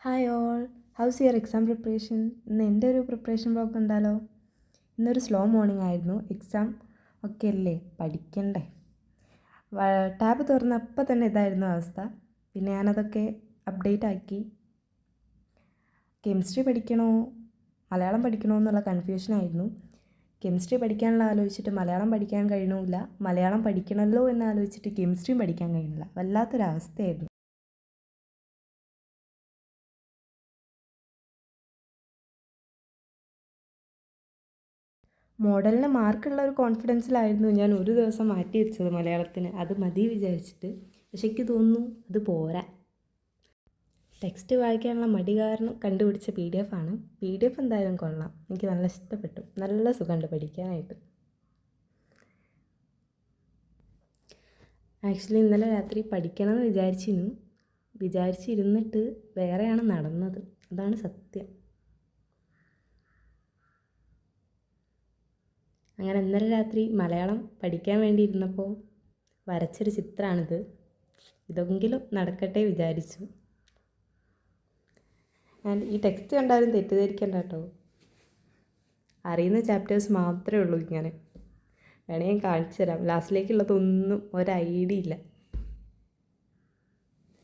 Hi all, house your exam preparation? ഇന്ന് എൻ്റെ ഒരു പ്രിപ്പറേഷൻ ബ്ലോഗ് ഉണ്ടല്ലോ. ഇന്നൊരു സ്ലോ മോർണിംഗ് ആയിരുന്നു. എക്സാം ഒക്കെ അല്ലേ, പഠിക്കണ്ടേ. ടാബ് തുറന്നപ്പോൾ തന്നെ ഇതായിരുന്നു അവസ്ഥ. പിന്നെ ഞാനതൊക്കെ അപ്ഡേറ്റ് ആക്കി. കെമിസ്ട്രി പഠിക്കണോ മലയാളം പഠിക്കണോ എന്നുള്ള കൺഫ്യൂഷനായിരുന്നു. കെമിസ്ട്രി പഠിക്കാനുള്ള ആലോചിച്ചിട്ട് മലയാളം പഠിക്കാൻ കഴിയണമില്ല, മലയാളം പഠിക്കണമല്ലോ എന്ന് ആലോചിച്ചിട്ട് കെമിസ്ട്രിയും പഠിക്കാൻ കഴിയുന്നില്ല. വല്ലാത്തൊരവസ്ഥയായിരുന്നു. മോഡലിന് മാർക്കുള്ള ഒരു കോൺഫിഡൻസിലായിരുന്നു ഞാൻ ഒരു ദിവസം മാറ്റി വെച്ചത് മലയാളത്തിന്. അത് മതി വിചാരിച്ചിട്ട്. പക്ഷെ എനിക്ക് തോന്നുന്നു അത് പോരാ. ടെക്സ്റ്റ് വായിക്കാനുള്ള മടി കാരണം കണ്ടുപിടിച്ച PDF ആണ്. PDF എന്തായാലും കൊള്ളാം, എനിക്ക് നല്ല ഇഷ്ടപ്പെട്ടു. നല്ല സുഖമുണ്ട് പഠിക്കാനായിട്ട്. ആക്ച്വലി ഇന്നലെ രാത്രി പഠിക്കണമെന്ന് വിചാരിച്ചിരുന്നിട്ട് വേറെയാണ് നടന്നത്. അതാണ് സത്യം. അങ്ങനെ ഇന്നലെ രാത്രി മലയാളം പഠിക്കാൻ വേണ്ടി ഇരുന്നപ്പോൾ വരച്ചൊരു ചിത്രമാണിത്. ഇതെങ്കിലും നടക്കട്ടെ വിചാരിച്ചു. ആൻഡ് ഈ ടെക്സ്റ്റ് കണ്ടാലും തെറ്റിദ്ധരിക്കണ്ട കേട്ടോ. അറിയുന്ന ചാപ്റ്റേഴ്സ് മാത്രമേ ഉള്ളൂ ഇങ്ങനെ. വേണമെങ്കിൽ ഞാൻ കാണിച്ചു തരാം. ലാസ്റ്റിലേക്കുള്ളതൊന്നും ഒരു ഐഡിയ ഇല്ല.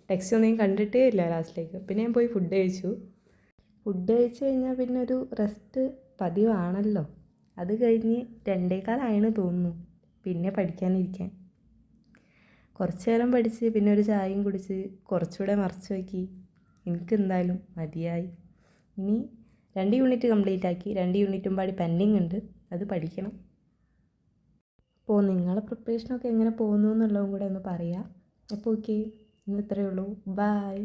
ടെക്സ്റ്റ് ഒന്നും ഞാൻ കണ്ടിട്ടേ ഇല്ല ലാസ്റ്റിലേക്ക്. പിന്നെ ഞാൻ പോയി ഫുഡ് കഴിച്ചു കഴിഞ്ഞാൽ പിന്നെ ഒരു റെസ്റ്റ് പതിവാണല്ലോ. അത് കഴിഞ്ഞ് 2:15 തോന്നുന്നു പിന്നെ പഠിക്കാനിരിക്കാൻ. കുറച്ച് നേരം പഠിച്ച് പിന്നെ ഒരു ചായയും കുടിച്ച് കുറച്ചുകൂടെ മറച്ചു നോക്കി. എനിക്കെന്തായാലും മതിയായി. ഇനി 2 യൂണിറ്റ് കംപ്ലീറ്റ് ആക്കി. 2 യൂണിറ്റും പാടി പെൻഡിങ് ഉണ്ട്, അത് പഠിക്കണം. അപ്പോൾ നിങ്ങളെ പ്രിപ്പറേഷനൊക്കെ എങ്ങനെ പോകുന്നു എന്നുള്ളതും കൂടെ ഒന്ന് പറയാം. അപ്പോൾ ഓക്കെ, ഇന്ന് ഇത്രയേ ഉള്ളൂ. ബൈ.